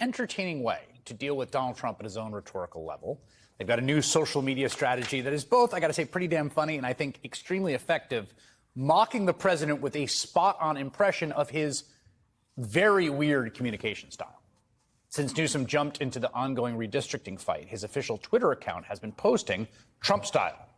entertaining way to deal with Donald Trump at his own rhetorical level. They've got a new social media strategy that is both, I got to say, pretty damn funny and I think extremely effective, mocking the president with a spot-on impression of his very weird communication style. Since Newsom jumped into the ongoing redistricting fight, his official Twitter account has been posting Trump style.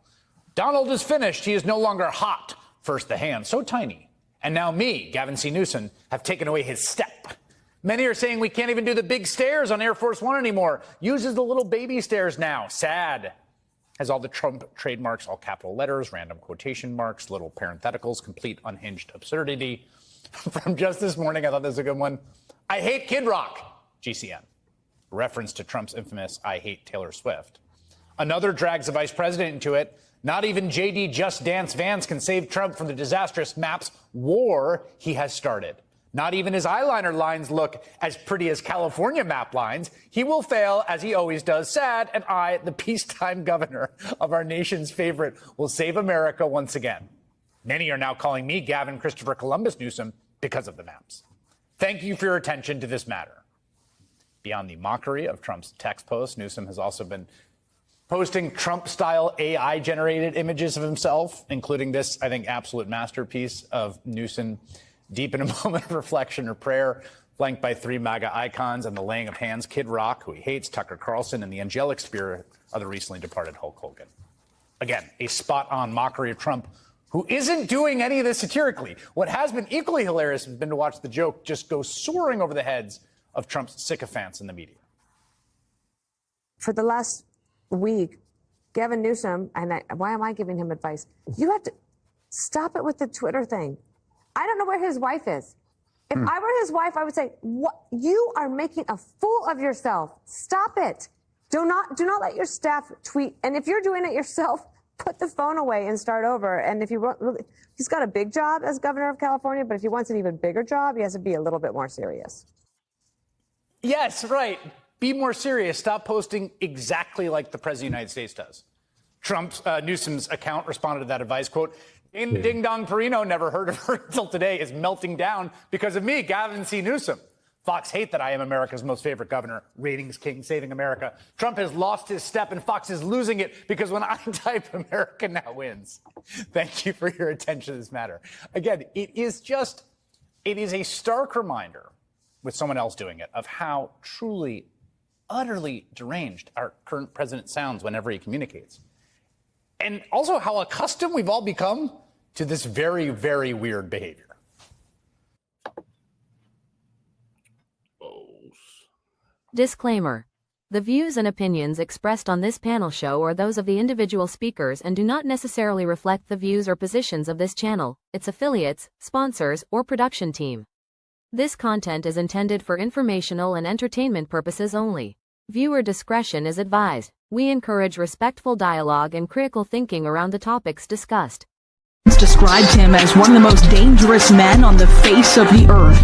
Donald is finished. He is no longer hot. First the hand, so tiny. And now me, Gavin C. Newsom, have taken away his step. Many are saying we can't even do the big stairs on Air Force One anymore. Uses the little baby stairs now. Sad. Has all the Trump trademarks, all capital letters, random quotation marks, little parentheticals, complete unhinged absurdity. From just this morning, I thought this was a good one. I hate Kid Rock, GCN. Reference to Trump's infamous I hate Taylor Swift. Another drags the vice president into it. Not even JD Just Dance Vans can save Trump from the disastrous maps war he has started. Not even his eyeliner lines look as pretty as California map lines. He will fail, as he always does. Sad, and I, the peacetime governor of our nation's favorite, will save America once again. Many are now calling me Gavin Christopher Columbus Newsom because of the maps. Thank you for your attention to this matter. Beyond the mockery of Trump's text posts, Newsom has also been posting Trump-style AI-generated images of himself, including this, I think, absolute masterpiece of Newsom deep in a moment of reflection or prayer, flanked by three MAGA icons and the laying of hands, Kid Rock, who he hates, Tucker Carlson, and the angelic spirit of the recently departed Hulk Hogan. Again, a spot-on mockery of Trump, who isn't doing any of this satirically. What has been equally hilarious has been to watch the joke just go soaring over the heads of Trump's sycophants in the media. For the last week, Gavin Newsom, why am I giving him advice? You have to stop it with the Twitter thing. I don't know where his wife is. If I were his wife, I would say, "What? You are making a fool of yourself. Stop it. Do not let your staff tweet. And if you're doing it yourself, put the phone away and start over. And if you want, he's got a big job as governor of California, but if he wants an even bigger job, he has to be a little bit more serious." Yes, right. Be more serious. Stop posting exactly like the president of the United States does. Newsom's account responded to that advice, quote, Ding Dong Perino, never heard of her until today, is melting down because of me, Gavin C. Newsom. Fox hate that I am America's most favorite governor, ratings king, saving America. Trump has lost his step and Fox is losing it because when I type, America now wins. Thank you for your attention to this matter. Again, it is a stark reminder with someone else doing it of how truly, utterly deranged our current president sounds whenever he communicates. And also how accustomed we've all become to this very, very weird behavior. Disclaimer. The views and opinions expressed on this panel show are those of the individual speakers and do not necessarily reflect the views or positions of this channel, its affiliates, sponsors, or production team. This content is intended for informational and entertainment purposes only. Viewer discretion is advised. We encourage respectful dialogue and critical thinking around the topics discussed. Described him as one of the most dangerous men on the face of the earth.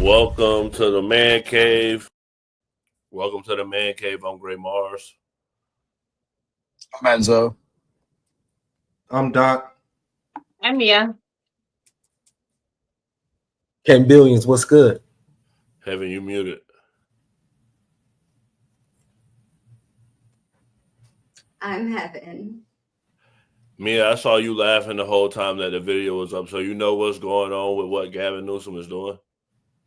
Welcome to the Man Cave. Welcome to the Man Cave. I'm Gray Mars. I'm Enzo. I'm Doc. I'm Mia. Ken Billions, what's good? Having you muted. I'm Heaven. Mia, I saw you laughing the whole time that the video was up, so you know what's going on with what Gavin Newsom is doing?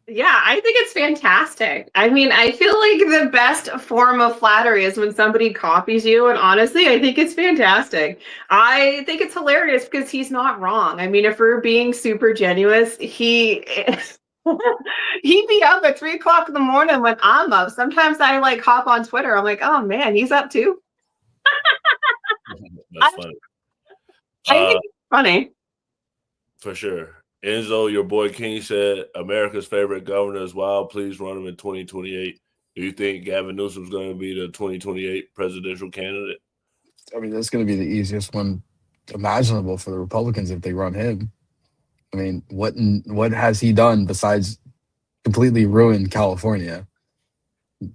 Yeah, I think it's fantastic. I mean, I feel like the best form of flattery is when somebody copies you, and honestly, I think it's fantastic. I think it's hilarious because he's not wrong. I mean, if we're being super genuine, he'd be up at 3 o'clock in the morning when I'm up. Sometimes I like hop on Twitter. I'm like, oh man, he's up too. That's funny. I think it's funny. For sure. Enzo, your boy King said America's favorite governor is wild. Please run him in 2028. Do you think Gavin Newsom's going to be the 2028 presidential candidate? I mean, that's going to be the easiest one imaginable for the Republicans if they run him. I mean, what has he done besides completely ruin California?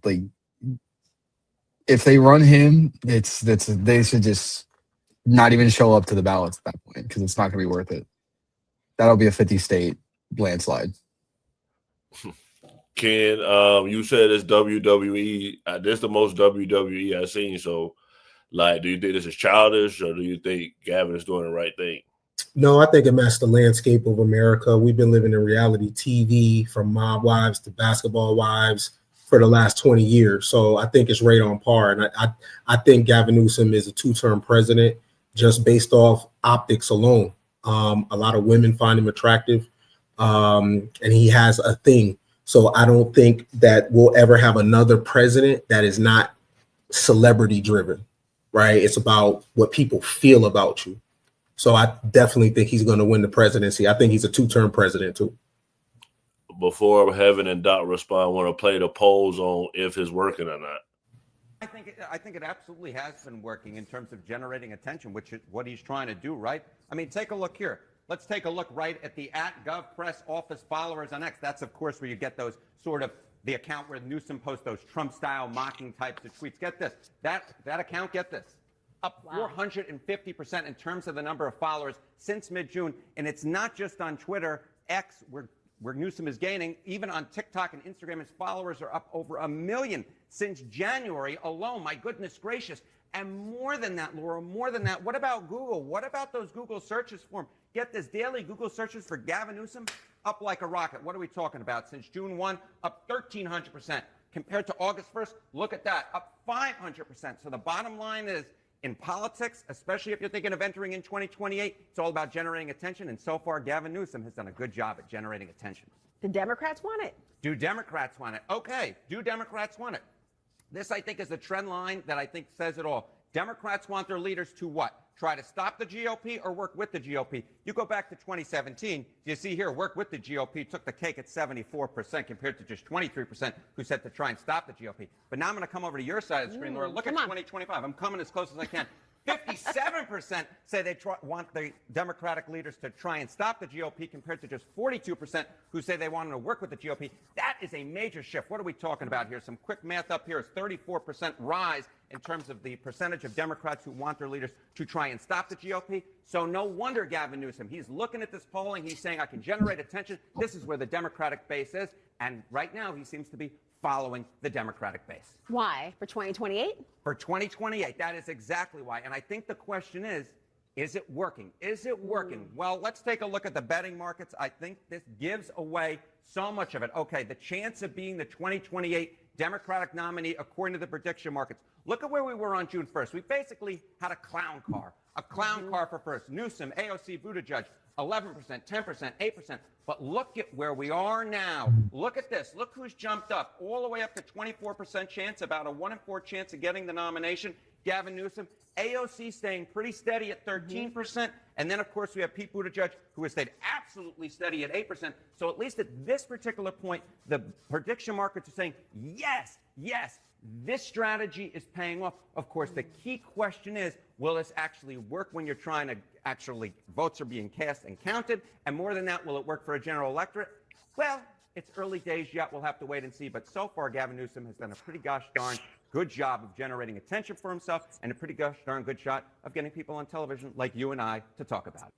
Like, if they run him, they should just not even show up to the ballots at that point because it's not going to be worth it. That'll be a 50 state landslide. Ken, you said it's WWE. This is the most WWE I've seen. So, like, do you think this is childish, or do you think Gavin is doing the right thing? No, I think it matched the landscape of America. We've been living in reality TV, from mob wives to basketball wives, for the last 20 years. So I think it's right on par. And I think Gavin Newsom is a two-term president just based off optics alone. A lot of women find him attractive, and he has a thing. So I don't think that we'll ever have another president that is not celebrity driven, right? It's about what people feel about you. So I definitely think he's going to win the presidency. I think he's a two-term president too. Before Heaven and Dot respond, I want to play the polls on if it's working or not. I think it absolutely has been working in terms of generating attention, which is what he's trying to do, right? I mean, take a look here. Let's take a look right at the @GovPress office followers on X. That's, of course, where you get those sort of the account where Newsom posts those Trump-style mocking types of tweets. Get this. That account, get this, up 450% in terms of the number of followers since mid-June. And it's not just on Twitter, X, where Newsom is gaining. Even on TikTok and Instagram, his followers are up over 1 million since January alone. My goodness gracious. And more than that, Laura, more than that, what about Google? What about those Google searches for him? Get this, daily Google searches for Gavin Newsom up like a rocket. What are we talking about? Since June 1, up 1,300%. Compared to August 1st, look at that, up 500%. So the bottom line is, in politics, especially if you're thinking of entering in 2028, it's all about generating attention. And so far, Gavin Newsom has done a good job at generating attention. The Democrats want it. Do Democrats want it? Okay, do Democrats want it? This, I think, is the trend line that I think says it all. Democrats want their leaders to what? Try to stop the GOP or work with the GOP? You go back to 2017, you see here, work with the GOP took the cake at 74% compared to just 23% who said to try and stop the GOP. But now I'm going to come over to your side of the screen, Laura. Look at 2025. I'm coming as close as I can. 57% say they want the Democratic leaders to try and stop the GOP compared to just 42% who say they want them to work with the GOP. That is a major shift. What are we talking about here? Some quick math up here is 34% rise in terms of the percentage of Democrats who want their leaders to try and stop the GOP. So no wonder Gavin Newsom, he's looking at this polling. He's saying, I can generate attention. This is where the Democratic base is. And right now he seems to be following the Democratic base. Why? For 2028? For 2028, that is exactly why. And I think the question is it working? Is it working? Well, let's take a look at the betting markets. I think this gives away so much of it. Okay, the chance of being the 2028 Democratic nominee, according to the prediction markets. Look at where we were on June 1st. We basically had a clown car for first. Newsom, AOC, Buttigieg, 11%, 10%, 8%. But look at where we are now. Look at this. Look who's jumped up all the way up to 24% chance, about a 1 in 4 chance of getting the nomination. Gavin Newsom. AOC staying pretty steady at 13%. And then, of course, we have Pete Buttigieg, who has stayed absolutely steady at 8%. So at least at this particular point, the prediction markets are saying, yes, this strategy is paying off. Of course, the key question is, will this actually work when you're trying to actually votes are being cast and counted? And more than that, will it work for a general electorate? Well, it's early days yet. We'll have to wait and see. But so far, Gavin Newsom has done a pretty gosh darn good job of generating attention for himself and a pretty gosh darn good shot of getting people on television like you and I to talk about it.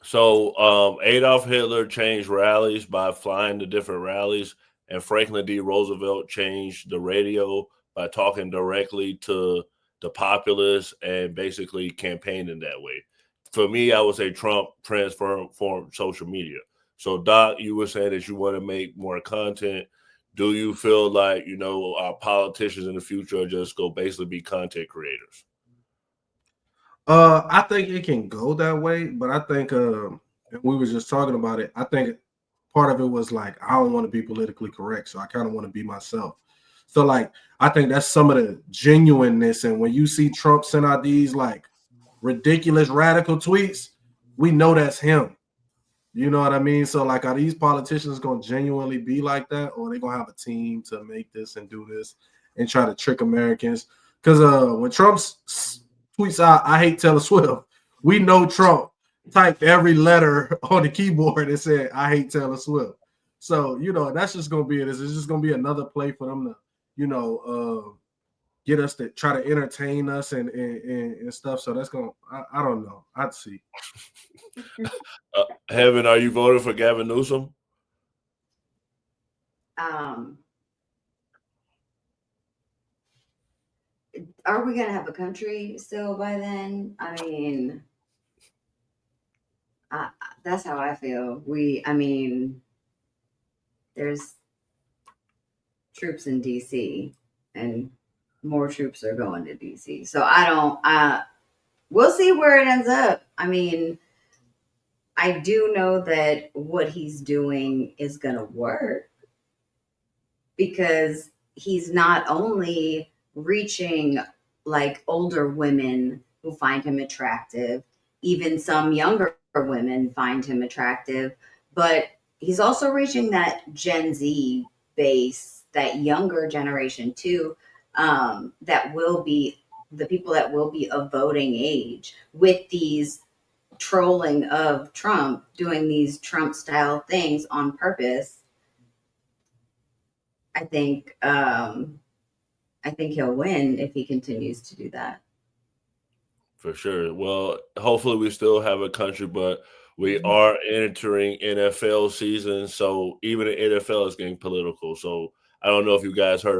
So Adolf Hitler changed rallies by flying to different rallies, and Franklin D. Roosevelt changed the radio by talking directly to the populace and basically campaigning that way. For me, I would say Trump transformed social media. So, Doc, you were saying that you want to make more content. Do you feel like, our politicians in the future are just go basically be content creators? I think it can go that way, but I think we were just talking about it. I think part of it was like, I don't want to be politically correct, so I kind of want to be myself. So like, I think that's some of the genuineness. And when you see Trump send out these like ridiculous radical tweets, we know that's him. You know what I mean? So like, are these politicians going to genuinely be like that? Or are they going to have a team to make this and do this and try to trick Americans? Because when Trump tweets out, I hate Taylor Swift, we know Trump typed every letter on the keyboard and said, I hate Taylor Swift. So, that's just going to be it. It's just going to be another play for them to, get us to try to entertain us and stuff. So that's going to, I don't know. I'd see. Heaven, are you voting for Gavin Newsom? Are we gonna have a country still by then? I mean, that's how I feel. I mean, there's troops in DC, and more troops are going to DC. So I don't. We'll see where it ends up. I mean, I do know that what he's doing is gonna work because he's not only reaching like older women who find him attractive, even some younger women find him attractive, but he's also reaching that Gen Z base, that younger generation too, that will be the people that will be of voting age with these trolling of Trump, doing these Trump style things on purpose. I think he'll win if he continues to do that. For sure. Well, hopefully we still have a country, but we are entering NFL season. So even the NFL is getting political. So I don't know if you guys heard